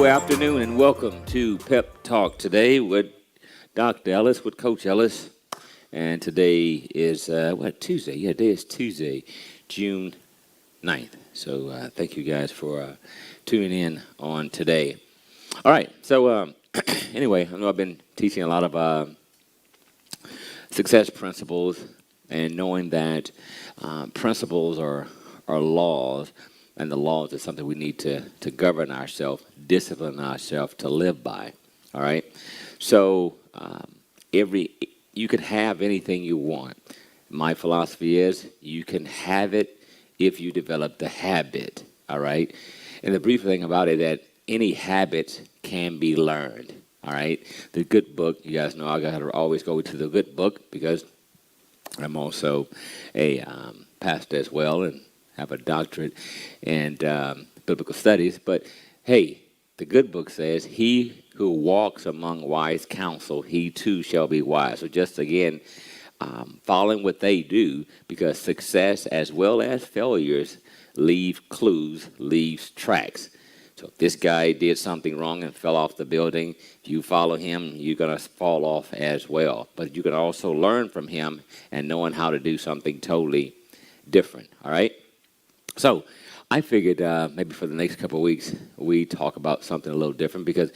afternoon, and welcome to Pep Talk today with Dr. Ellis, with Coach Ellis. And today is, Tuesday? Yeah, today is Tuesday, June 9th. So thank you guys for tuning in on today. All right, so anyway, I know I've been teaching a lot of success principles and knowing that principles are laws, and the laws is something we need to govern ourselves, discipline ourselves to live by. All right, so you can have anything you want. My philosophy is you can have it if you develop the habit. All right, and the brief thing about it is that any habit can be learned. All right, the good book. You guys know I got to always go to the good book because I'm also a pastor as well and have a doctorate in biblical studies. But hey, the good book says, "He who walks among wise counsel, he too shall be wise." So just again, following what they do, because success as well as failures leave clues, leaves tracks. So if this guy did something wrong and fell off the building, if you follow him, you're going to fall off as well. But you can also learn from him and knowing how to do something totally different, all right? So I figured maybe for the next couple of weeks, we talk about something a little different because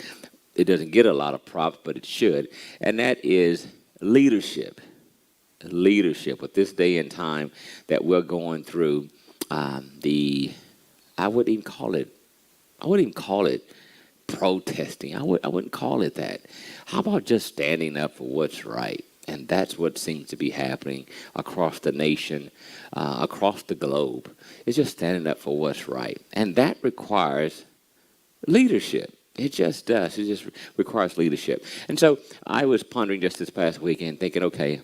it doesn't get a lot of props, but it should, and that is leadership. Leadership with this day and time that we're going through, I wouldn't even call it protesting. I wouldn't call it that. How about just standing up for what's right? And that's what seems to be happening across the nation, across the globe. It's just standing up for what's right. And that requires leadership. It just does. It just requires leadership. And so I was pondering just this past weekend thinking, okay,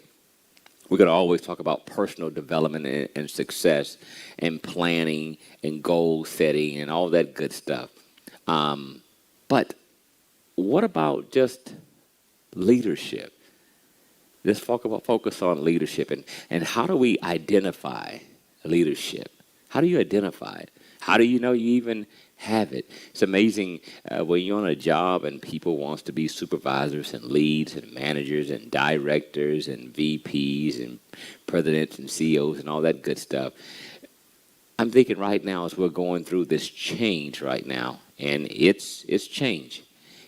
we're going to always talk about personal development and success and planning and goal setting and all that good stuff. But what about just leadership? Let's focus on leadership. And how do we identify leadership? How do you identify it? How do you know you even have it? It's amazing when you're on a job and people wants to be supervisors and leads and managers and directors and VPs and presidents and CEOs and all that good stuff. I'm thinking right now as we're going through this change right now, and it's change.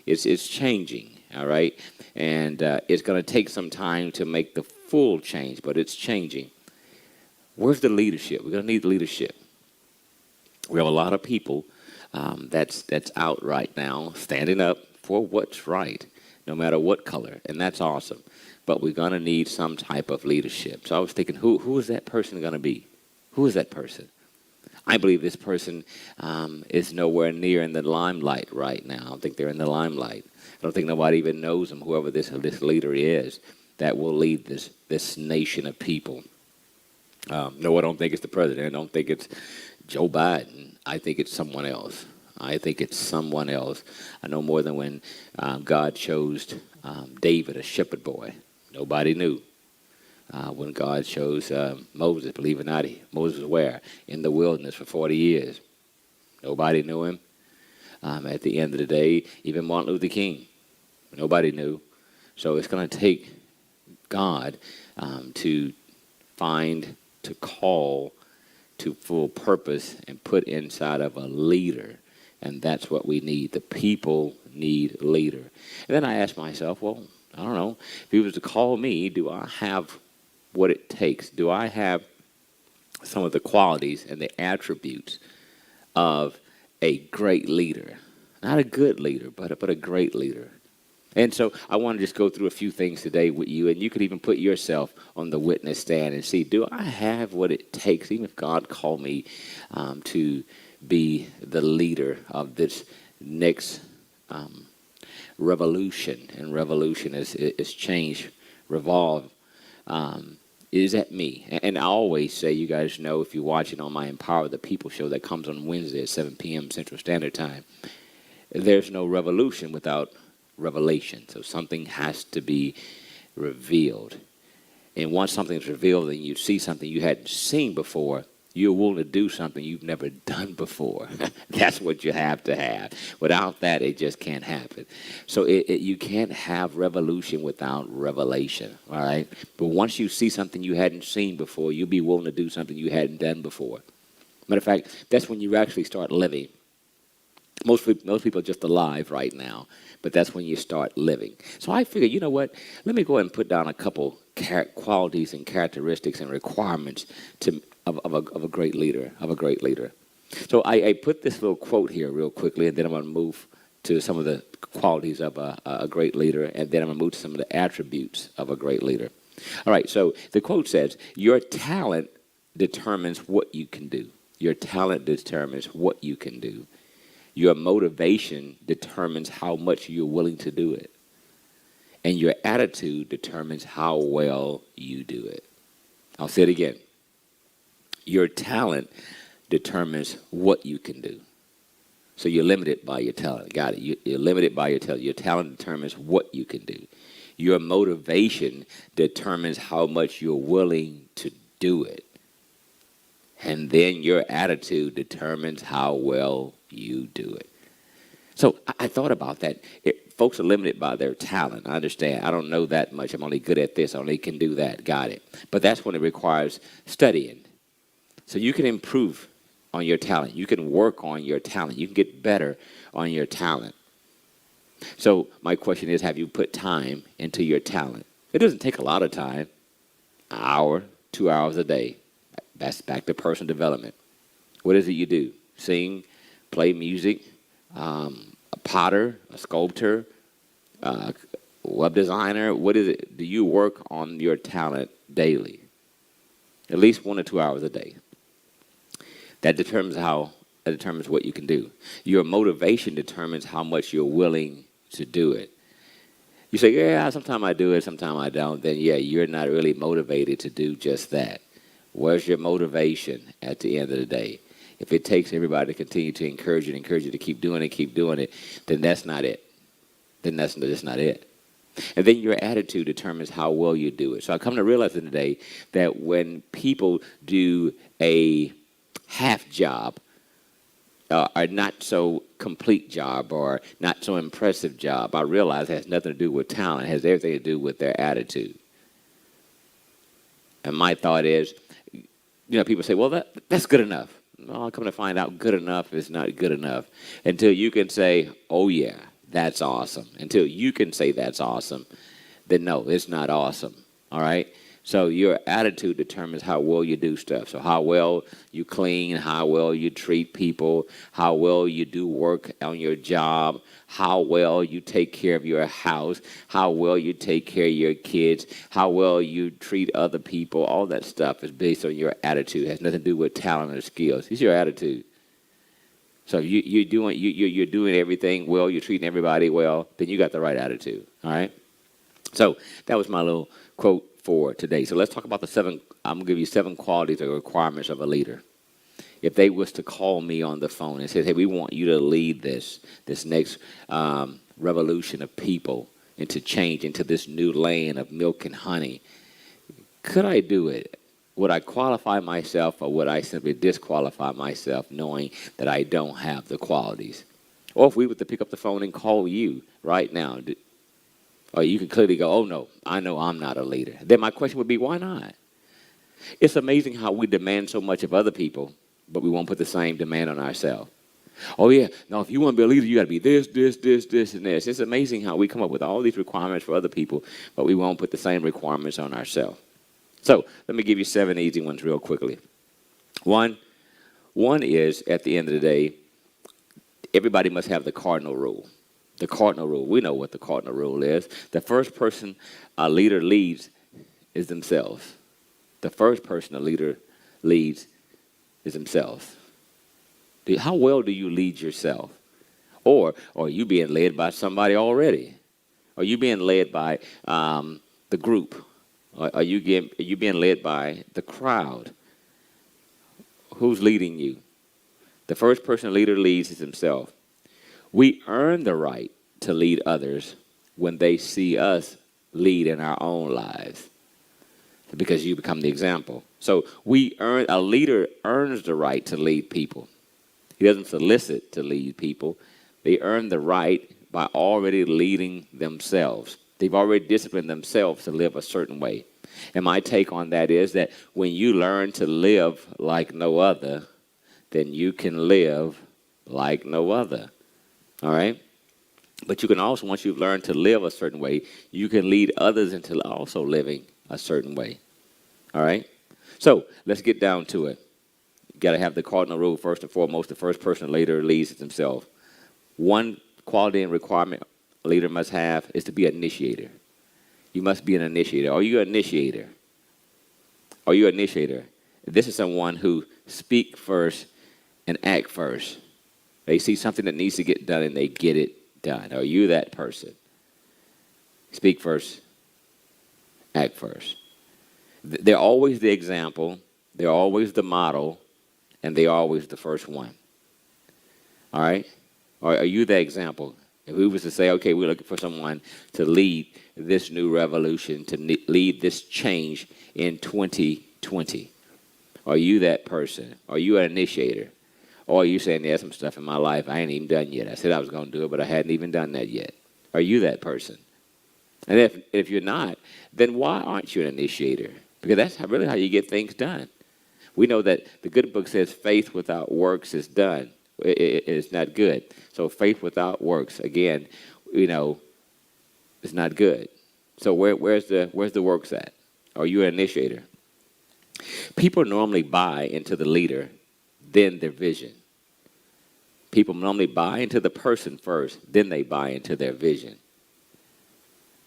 It's changing, all right? And it's going to take some time to make the full change, but it's changing. Where's the leadership? We're going to need leadership. We have a lot of people that's out right now standing up for what's right, no matter what color, and that's awesome. But we're going to need some type of leadership. So I was thinking, who is that person going to be? Who is that person? I believe this person is nowhere near in the limelight right now. I don't think they're in the limelight. I don't think nobody even knows them, whoever this leader is that will lead this nation of people. No, I don't think it's the president. I don't think it's Joe Biden. I think it's someone else. I know more than when God chose David, a shepherd boy. Nobody knew. When God chose Moses, believe it or not, Moses was where? In the wilderness for 40 years. Nobody knew him. At the end of the day, even Martin Luther King, nobody knew. So it's going to take God to call to full purpose and put inside of a leader. And that's what we need. The people need a leader. And then I asked myself, well, I don't know. If he was to call me, do I have what it takes? Do I have some of the qualities and the attributes of a great leader? Not a good leader, but a great leader. And so I want to just go through a few things today with you, and you could even put yourself on the witness stand and see, do I have what it takes, even if God called me to be the leader of this next revolution? And revolution is change, revolve. Is that me? And I always say, you guys know, if you're watching on my Empower the People show that comes on Wednesday at 7 p.m. Central Standard Time, there's no revolution without revelation. So something has to be revealed. And once something's revealed and you see something you hadn't seen before, You're willing to do something you've never done before. That's what you have to have. Without that, it just can't happen. So you can't have revolution without revelation, all right? But once you see something you hadn't seen before, you'll be willing to do something you hadn't done before. Matter of fact, that's when you actually start living. Most people are just alive right now, but that's when you start living. So I figured, you know what? Let me go ahead and put down a couple qualities and characteristics and requirements of a great leader, So I put this little quote here real quickly, and then I'm going to move to some of the qualities of a great leader, and then I'm going to move to some of the attributes of a great leader. All right, so the quote says, your talent determines what you can do. Your talent determines what you can do. Your motivation determines how much you're willing to do it. And your attitude determines how well you do it. I'll say it again. Your talent determines what you can do. So you're limited by your talent. Got it. You're limited by your talent. Your talent determines what you can do. Your motivation determines how much you're willing to do it. And then your attitude determines how well you do it. So I thought about that. Folks are limited by their talent. I understand. I don't know that much. I'm only good at this. I only can do that. Got it. But that's when it requires studying. So you can improve on your talent. You can work on your talent. You can get better on your talent. So my question is, have you put time into your talent? It doesn't take a lot of time. An hour, 2 hours a day. That's back to personal development. What is it you do? Sing, play music, a potter, a sculptor, web designer. What is it? Do you work on your talent daily? At least 1 or 2 hours a day. That determines what you can do. Your motivation determines how much you're willing to do it. You say, yeah, sometimes I do it, sometimes I don't. Then, yeah, you're not really motivated to do just that. Where's your motivation at the end of the day? If it takes everybody to continue to encourage you to keep doing it, then that's not it. Then that's just not it. And then your attitude determines how well you do it. So I come to realize today that when people do a half job, or not so complete job, or not so impressive job, I realize it has nothing to do with talent. It has everything to do with their attitude. And my thought is, people say, well, that's good enough. No, I'll come to find out good enough is not good enough until you can say, oh, yeah, that's awesome. Until you can say that's awesome, then no, it's not awesome. All right? So your attitude determines how well you do stuff. So how well you clean, how well you treat people, how well you do work on your job, how well you take care of your house, how well you take care of your kids, how well you treat other people. All that stuff is based on your attitude. It has nothing to do with talent or skills. It's your attitude. So you're doing everything well, you're treating everybody well, then you got the right attitude. All right? So that was my little quote for today. So let's talk about I'm going to give you 7 qualities or requirements of a leader. If they was to call me on the phone and say, hey, we want you to lead this next revolution of people into change, into this new land of milk and honey, could I do it? Would I qualify myself, or would I simply disqualify myself knowing that I don't have the qualities? Or if we were to pick up the phone and call you right now, or you can clearly go, oh, no, I know I'm not a leader. Then my question would be, why not? It's amazing how we demand so much of other people, but we won't put the same demand on ourselves. Oh, yeah, no, if you want to be a leader, you got to be this, and this. It's amazing how we come up with all these requirements for other people, but we won't put the same requirements on ourselves. So let me give you 7 easy ones real quickly. One is, at the end of the day, everybody must have the cardinal rule. The cardinal rule. We know what the cardinal rule is. The first person a leader leads is themselves. The first person a leader leads is themselves. How well do you lead yourself? Or are you being led by somebody already? Are you being led by the group? Are you being led by the crowd? Who's leading you? The first person a leader leads is himself. We earn the right to lead others when they see us lead in our own lives. because you become the example. So a leader earns the right to lead people. He doesn't solicit to lead people. They earn the right by already leading themselves. They've already disciplined themselves to live a certain way. And my take on that is that when you learn to live like no other, then you can live like no other. All right? But you can also, once you've learned to live a certain way, you can lead others into also living a certain way. All right? So let's get down to it. You got to have the cardinal rule first and foremost. The first person a leader leads is himself. One quality and requirement a leader must have is to be an initiator. You must be an initiator. Are you an initiator? Are you an initiator? This is someone who speak first and act first. They see something that needs to get done and they get it done. Are you that person? Speak first, act first. They're always the example, they're always the model, and they're always the first one. All right? Are you the example? If we was to say, okay, we're looking for someone to lead this new revolution, to lead this change in 2020, are you that person? Are you an initiator? Or are you saying, there's some stuff in my life I ain't even done yet. I said I was going to do it, but I hadn't even done that yet. Are you that person? And if you're not, then why aren't you an initiator? Because that's really how you get things done. We know that the good book says faith without works is done. It's not good. So faith without works, again, is not good. So where's the works at? Are you an initiator? People normally buy into the leader, then their vision. People normally buy into the person first, then they buy into their vision.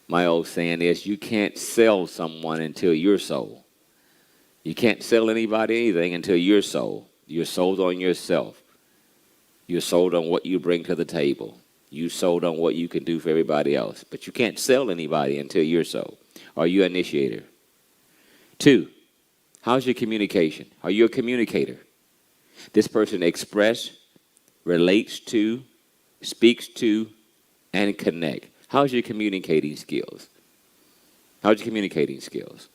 My old saying is, you can't sell someone until you're sold. You can't sell anybody anything until you're sold. You're sold on yourself. You're sold on what you bring to the table. You're sold on what you can do for everybody else. But you can't sell anybody until you're sold. Are you an initiator? 2, how's your communication? Are you a communicator? This person expresses, relates to, speaks to, and connect. How's your communicating skills? How's your communicating skills?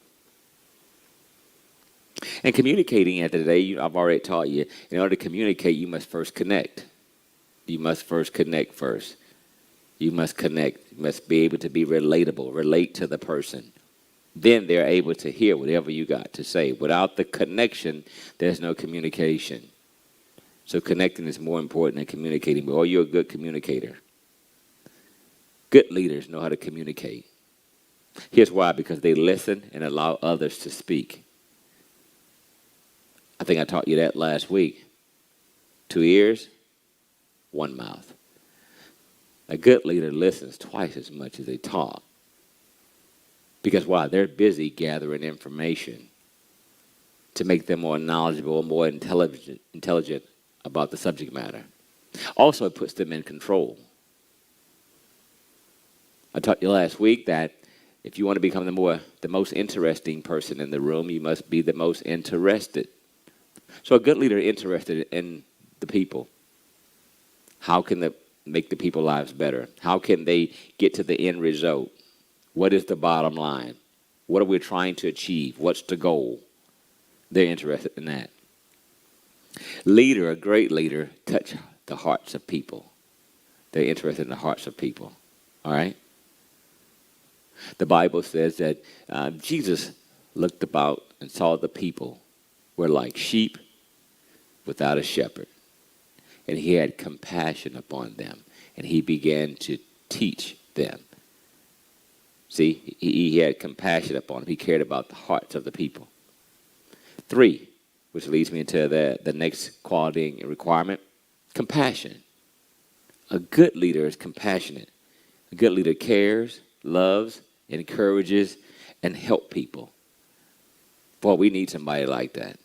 And communicating at the day, I've already taught you, in order to communicate, you must first connect. You must first connect first. You must connect. You must be able to be relatable, relate to the person. Then they're able to hear whatever you got to say. Without the connection, there's no communication. So connecting is more important than communicating. But are you a good communicator? Good leaders know how to communicate. Here's why: because they listen and allow others to speak. I think I taught you that last week. 2 ears, 1 mouth. A good leader listens twice as much as they talk. Because why? They're busy gathering information to make them more knowledgeable, more intelligent about the subject matter. Also, it puts them in control. I taught you last week that if you want to become the most interesting person in the room, you must be the most interested. So a good leader is interested in the people. How can they make the people's lives better? How can they get to the end result? What is the bottom line? What are we trying to achieve? What's the goal? They're interested in that. A great leader, touch the hearts of people. They're interested in the hearts of people. All right? The Bible says that Jesus looked about and saw the people were like sheep without a shepherd. And he had compassion upon them. And he began to teach them. See, he had compassion upon them. He cared about the hearts of the people. 3, which leads me into the next quality and requirement, compassion. A good leader is compassionate. A good leader cares, loves, encourages, and helps people. Boy, we need somebody like that.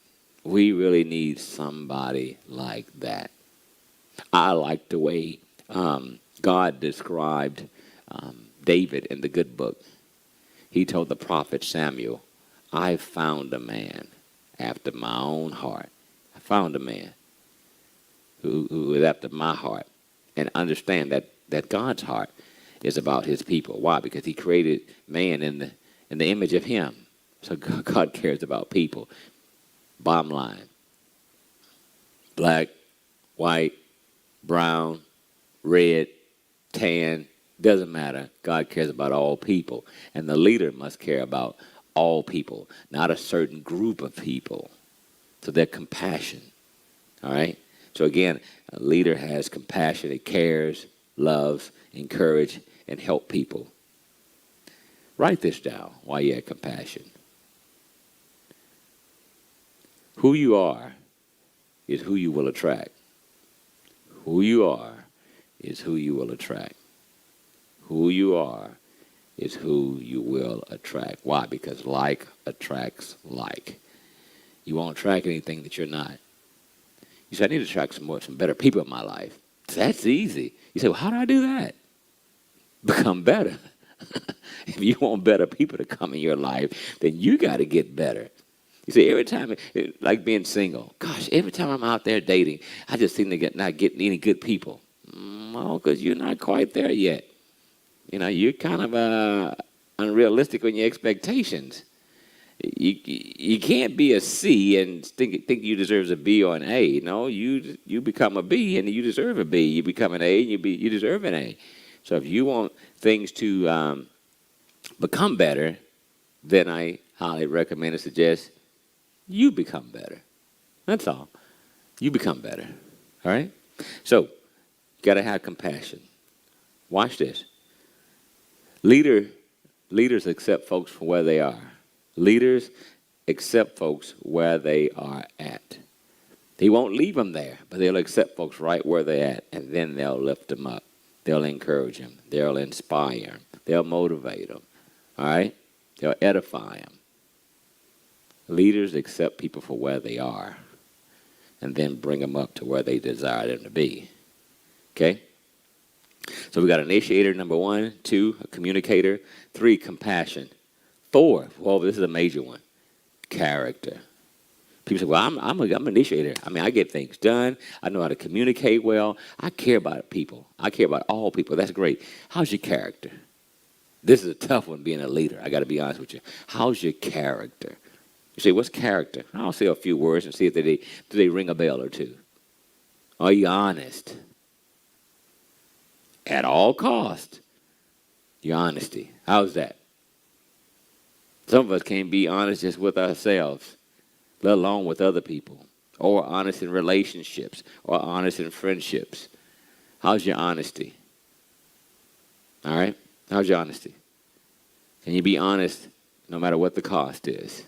We really need somebody like that. I like the way God described David in the good book. He told the prophet Samuel, I found a man after my own heart. I found a man who is after my heart. And understand that God's heart is about his people. Why? Because he created man in the image of him. So God cares about people. Bottom line. Black, white, brown, red, tan, doesn't matter. God cares about all people. And the leader must care about all people, not a certain group of people. So they're compassion. All right? So again, a leader has compassion. It cares, loves, encourages, and help people. Write this down while you have compassion. Who you are is who you will attract. Who you are is who you will attract. Who you are is who you will attract. Why? Because like attracts like. You won't attract anything that you're not. You say, I need to attract some better people in my life. That's easy. You say, well, how do I do that? Become better. If you want better people to come in your life, then you got to get better. You see, every time, like being single, gosh, every time I'm out there dating, I just seem to not get any good people. Well, because you're not quite there yet. You know, you're kind of unrealistic on your expectations. You can't be a C and think you deserve a B or an A. No, you become a B and you deserve a B. You become an A and you deserve an A. So if you want things to become better, then I highly recommend and suggest you become better. That's all. You become better. All right? So, you got to have compassion. Watch this. Leaders accept folks for where they are. Leaders accept folks where they are at. They won't leave them there, but they'll accept folks right where they're at, and then they'll lift them up. They'll encourage them. They'll inspire them. They'll motivate them. All right? They'll edify them. Leaders accept people for where they are and then bring them up to where they desire them to be. Okay? So we got initiator, number 1. 2, a communicator. 3, compassion. 4, well, this is a major one, character. People say, well, I'm an initiator. I mean, I get things done. I know how to communicate well. I care about people. I care about all people. That's great. How's your character? This is a tough one, being a leader. I got to be honest with you. How's your character? You say, what's character? I'll say a few words and see if do they ring a bell or two. Are you honest? At all cost. Your honesty. How's that? Some of us can't be honest just with ourselves, let alone with other people, or honest in relationships, or honest in friendships. How's your honesty? All right? How's your honesty? Can you be honest no matter what the cost is?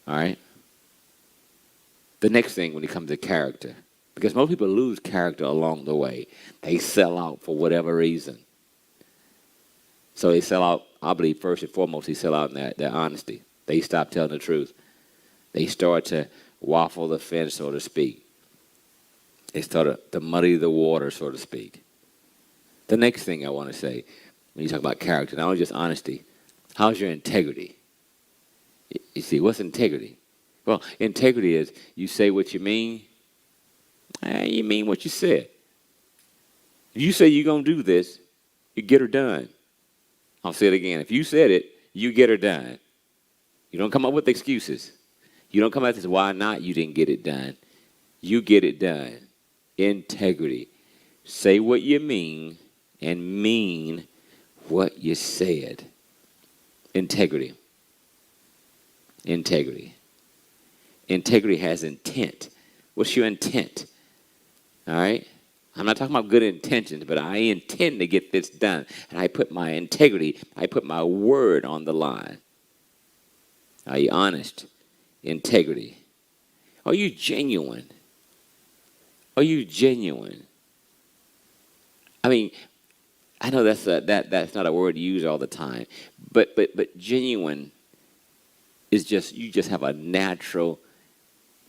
All right? The next thing when it comes to character, because most people lose character along the way. They sell out for whatever reason. So they sell out, I believe, first and foremost, they sell out in their honesty. They stop telling the truth. They start to waffle the fence, so to speak. They start to muddy the water, so to speak. The next thing I want to say, when you talk about character, not only just honesty, how's your integrity? You see, what's integrity? Well, integrity is you say what you mean, and you mean what you said. If you say you're going to do this, you get her done. I'll say it again. If you said it, you get her done. You don't come up with excuses. You don't come out and say, why not? You didn't get it done. You get it done. Integrity. Say what you mean and mean what you said. Integrity. Integrity. Integrity has intent. What's your intent? All right? I'm not talking about good intentions, but I intend to get this done. And I put my integrity, I put my word on the line. Are you honest? Integrity. Are you genuine? Are you genuine? I mean, I know that's not a word you use all the time, but genuine is just, you just have a natural,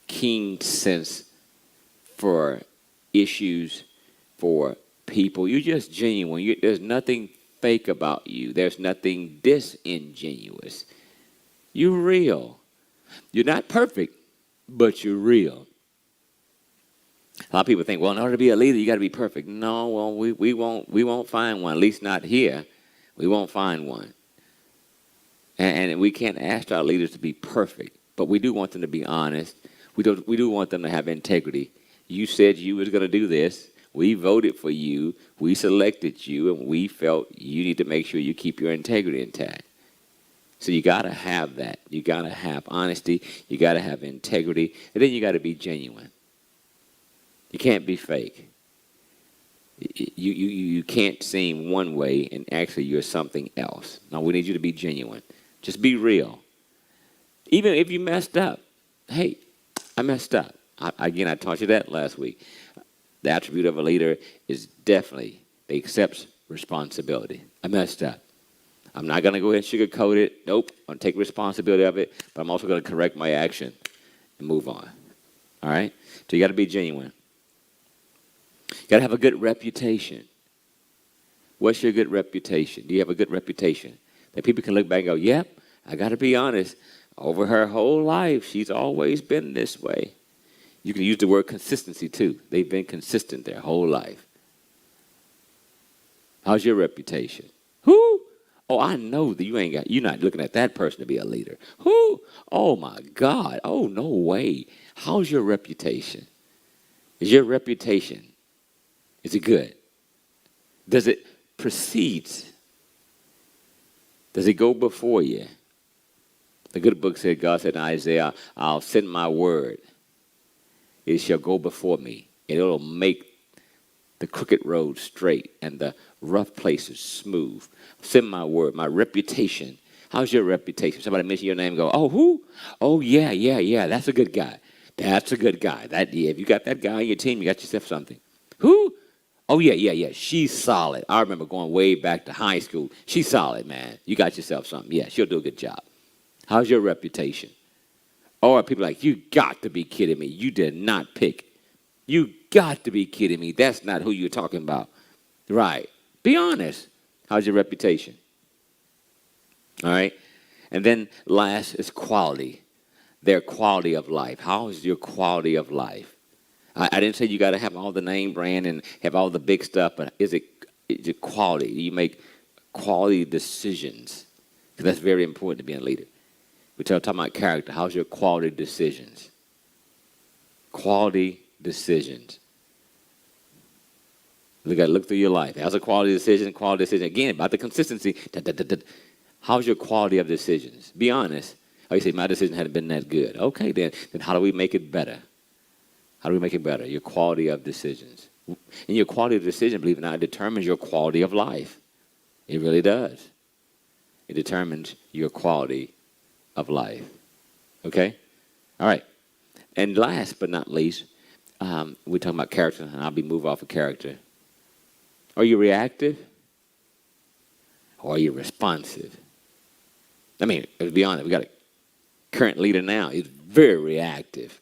keen sense for issues, for people. You're just genuine. There's nothing fake about you. There's nothing disingenuous. You're real. You're not perfect, but you're real. A lot of people think, well, in order to be a leader, you got to be perfect. No, well, we won't find one. At least not here. We won't find one. And we can't ask our leaders to be perfect, but we do want them to be honest. We do want them to have integrity. You said you was going to do this. We voted for you. We selected you, and we felt you need to make sure you keep your integrity intact. So you got to have that. You got to have honesty. You got to have integrity. And then you got to be genuine. You can't be fake. You can't seem one way and actually you're something else. No, we need you to be genuine. Just be real. Even if you messed up. Hey, I messed up. I taught you that last week. The attribute of a leader is definitely they accept responsibility. I messed up. I'm not going to go ahead and sugarcoat it. Nope. I'm going to take responsibility of it, but I'm also going to correct my action and move on. All right? So you got to be genuine. You got to have a good reputation. What's your good reputation? Do you have a good reputation? That people can look back and go, yep, I got to be honest. Over her whole life, she's always been this way. You can use the word consistency too. They've been consistent their whole life. How's your reputation? Who? Oh, I know that you're not looking at that person to be a leader. Who? Oh my God. Oh, no way. How's your reputation? Is your reputation, is it good? Does it precede? Does it go before you? The good book said, God said in Isaiah, I'll send my word. It shall go before me. And it'll make the crooked road straight and the rough places smooth. Send my word, my reputation. How's your reputation? Somebody mention your name and go, oh, who? Oh, yeah. That's a good guy. That's a good guy. If you got that guy on your team, you got yourself something. Who? Oh, yeah. She's solid. I remember going way back to high school. She's solid, man. You got yourself something. Yeah, she'll do a good job. How's your reputation? Or people like, you got to be kidding me. You did not pick. You got to be kidding me. That's not who you're talking about. Right. Be honest. How's your reputation? All right. And then last is quality. Their quality of life. How is your quality of life? I didn't say you got to have all the name brand and have all the big stuff, but is it quality? You make quality decisions. Because that's very important to be a leader. We're talking about character. How's your quality decisions? Quality decisions. Look through your life. How's a quality decision? Quality decision. Again, about the consistency. How's your quality of decisions? Be honest. Oh, you say, my decision hadn't been that good. Okay, then how do we make it better? How do we make it better? Your quality of decisions. And your quality of decision, believe it or not, determines your quality of life. It really does. It determines your quality of life. Okay? All right. And last but not least, we're talking about character, and I'll be moving off of character. Are you reactive? Or are you responsive? I mean, to be honest, we got a current leader now. He's very reactive.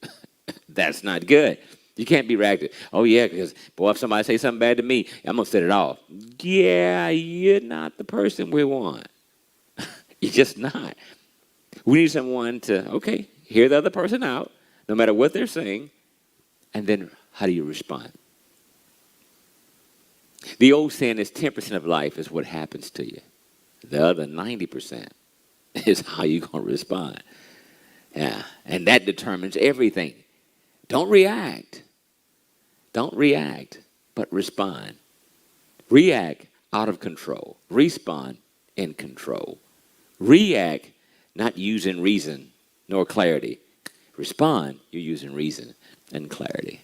That's not good. You can't be reactive. Oh, yeah, because, boy, if somebody say something bad to me, I'm going to set it off. Yeah, you're not the person we want. You're just not. We need someone to, okay, hear the other person out, no matter what they're saying, and then how do you respond? The old saying is 10% of life is what happens to you. The other 90% is how you're going to respond. Yeah, and that determines everything. Don't react. Don't react, but respond. React out of control. Respond in control. React, not using reason nor clarity. Respond, you're using reason and clarity.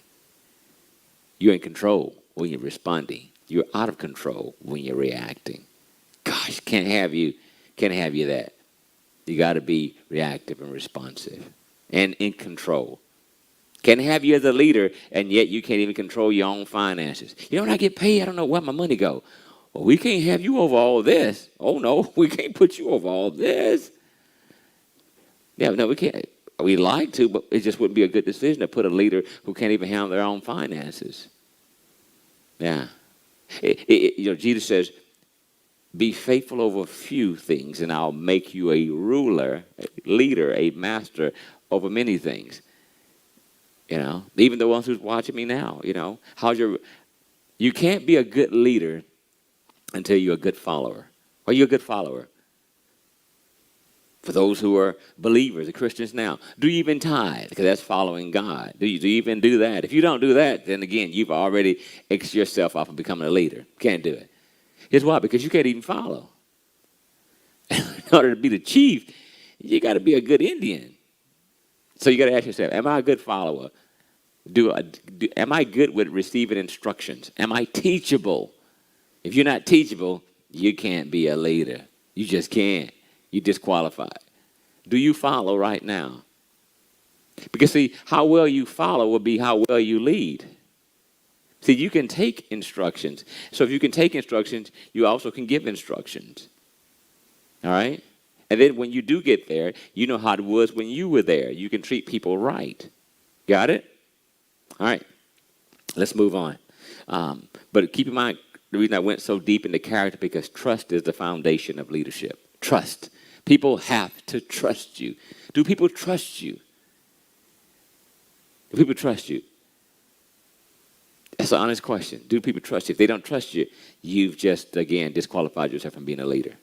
You're in control when you're responding. You're out of control when you're reacting. Gosh, can't have you that. You got to be reactive and responsive and in control. Can't have you as a leader, and yet you can't even control your own finances. You know, when I get paid, I don't know where my money go. Well, we can't have you over all this. Oh, no, we can't put you over all this. Yeah, no, we can't. We'd like to, but it just wouldn't be a good decision to put a leader who can't even handle their own finances. Yeah. Jesus says, be faithful over a few things, and I'll make you a ruler, a leader, a master over many things. You know, even the ones who's watching me now, you know, you can't be a good leader until you're a good follower. Are you a good follower? For those who are believers, the Christians now, do you even tithe? Because that's following God. Do you even do that? If you don't do that, then again, you've already X'd yourself off of becoming a leader. Can't do it. Here's why, because you can't even follow. In order to be the chief, you got to be a good Indian. So you got to ask yourself, am I a good follower? Am I good with receiving instructions? Am I teachable? If you're not teachable, you can't be a leader. You just can't. You're disqualified. Do you follow right now? Because, see, how well you follow will be how well you lead. See, you can take instructions. So if you can take instructions, you also can give instructions. All right? And then when you do get there, you know how it was when you were there. You can treat people right. Got it? All right. Let's move on. But keep in mind, the reason I went so deep into character, because trust is the foundation of leadership. Trust. People have to trust you. Do people trust you? Do people trust you? That's an honest question. Do people trust you? If they don't trust you, you've just, again, disqualified yourself from being a leader.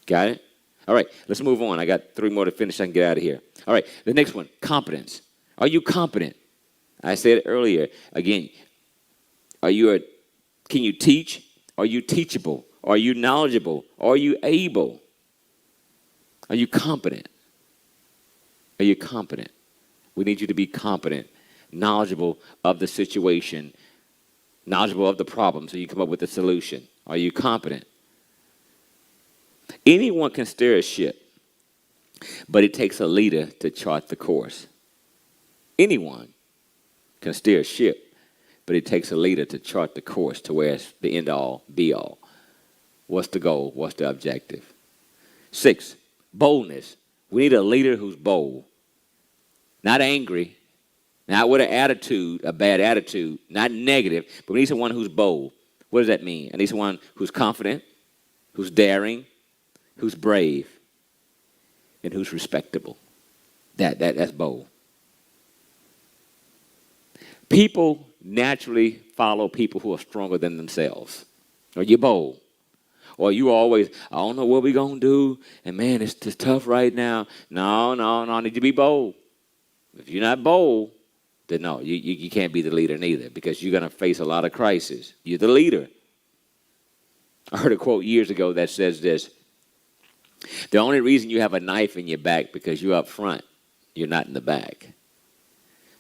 Got it? All right, let's move on. I got 3 more to finish. So I can get out of here. All right, the next one, competence. Are you competent? I said it earlier. Again, can you teach? Are you teachable? Are you knowledgeable? Are you able? Are you competent? Are you competent? We need you to be competent, knowledgeable of the situation, knowledgeable of the problem, so you come up with a solution. Are you competent? Anyone can steer a ship, but it takes a leader to chart the course. Anyone can steer a ship, but it takes a leader to chart the course to where it's the end-all, be-all. What's the goal? What's the objective? 6, boldness. We need a leader who's bold, not angry, not with an attitude, a bad attitude, not negative, but we need someone who's bold. What does that mean? I need someone who's confident, who's daring, who's brave, and who's respectable. That's bold. People naturally follow people who are stronger than themselves. Are you bold? Or you always, I don't know what we're going to do, and man, it's just tough right now. No, I need to be bold. If you're not bold, then no, you can't be the leader neither, because you're going to face a lot of crises. You're the leader. I heard a quote years ago that says this: the only reason you have a knife in your back because you're up front, you're not in the back.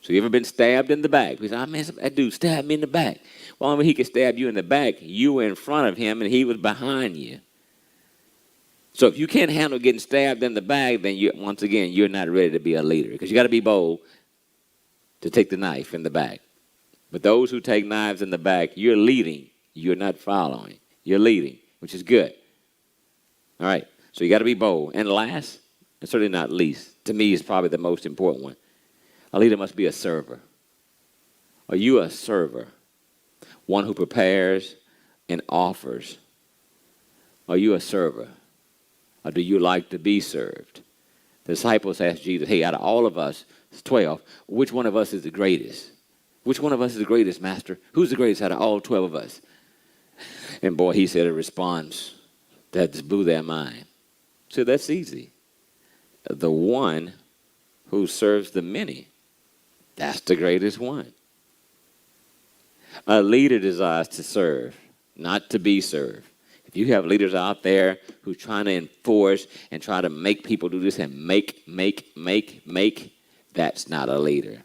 So you ever been stabbed in the back? Because, man, that dude stabbed me in the back. Well, I mean, he could stab you in the back. You were in front of him, and he was behind you. So if you can't handle getting stabbed in the back, then once again, you're not ready to be a leader, because you got to be bold to take the knife in the back. But those who take knives in the back, you're leading. You're not following. You're leading, which is good. All right. So you got to be bold. And last, and certainly not least, to me is probably the most important one. A leader must be a server. Are you a server? One who prepares and offers. Are you a server? Or do you like to be served? The disciples asked Jesus, hey, out of all of us, it's 12, which one of us is the greatest? Which one of us is the greatest, Master? Who's the greatest out of all 12 of us? And boy, he said a response that just blew their mind. So that's easy. The one who serves the many, that's the greatest one. A leader desires to serve, not to be served. If you have leaders out there who's trying to enforce and try to make people do this and make, that's not a leader.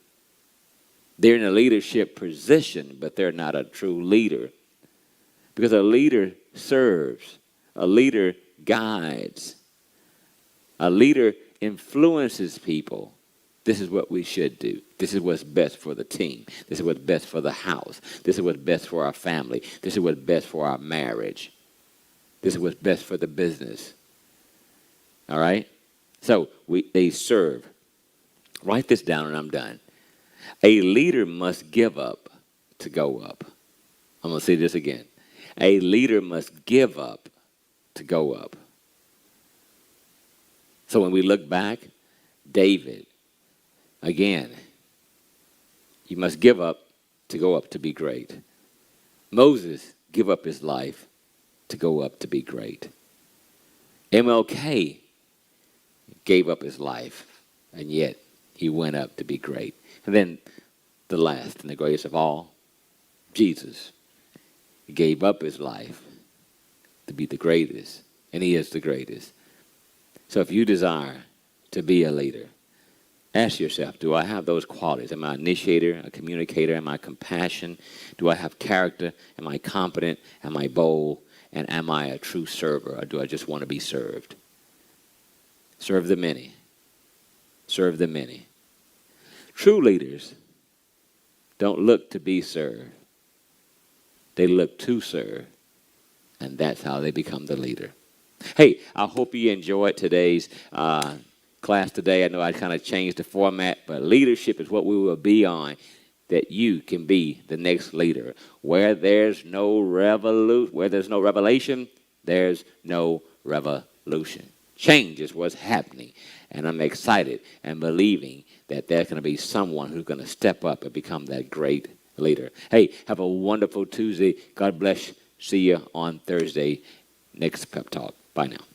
They're in a leadership position, but they're not a true leader. Because a leader serves, a leader guides, a leader influences people. This is what we should do. This is what's best for the team. This is what's best for the house. This is what's best for our family. This is what's best for our marriage. This is what's best for the business. All right? So they serve. Write this down and I'm done. A leader must give up to go up. I'm going to say this again. A leader must give up to go up. So when we look back, David, again, you must give up to go up to be great. Moses give up his life to go up to be great. MLK gave up his life, and yet he went up to be great. And then the last and the greatest of all, Jesus. He gave up his life to be the greatest, and he is the greatest. So if you desire to be a leader, ask yourself, do I have those qualities? Am I an initiator, a communicator? Am I compassion? Do I have character? Am I competent? Am I bold? And am I a true server, or do I just want to be served? Serve the many. Serve the many. True leaders don't look to be served. They look to serve, and that's how they become the leader. Hey, I hope you enjoyed today's class today. I know I kind of changed the format, but leadership is what we will be on, that you can be the next leader. Where there's no revelation, there's no revolution. Change is what's happening, and I'm excited and believing that there's going to be someone who's going to step up and become that great leader. Hey, have a wonderful Tuesday. God bless. See you on Thursday, next Pep Talk. Bye now.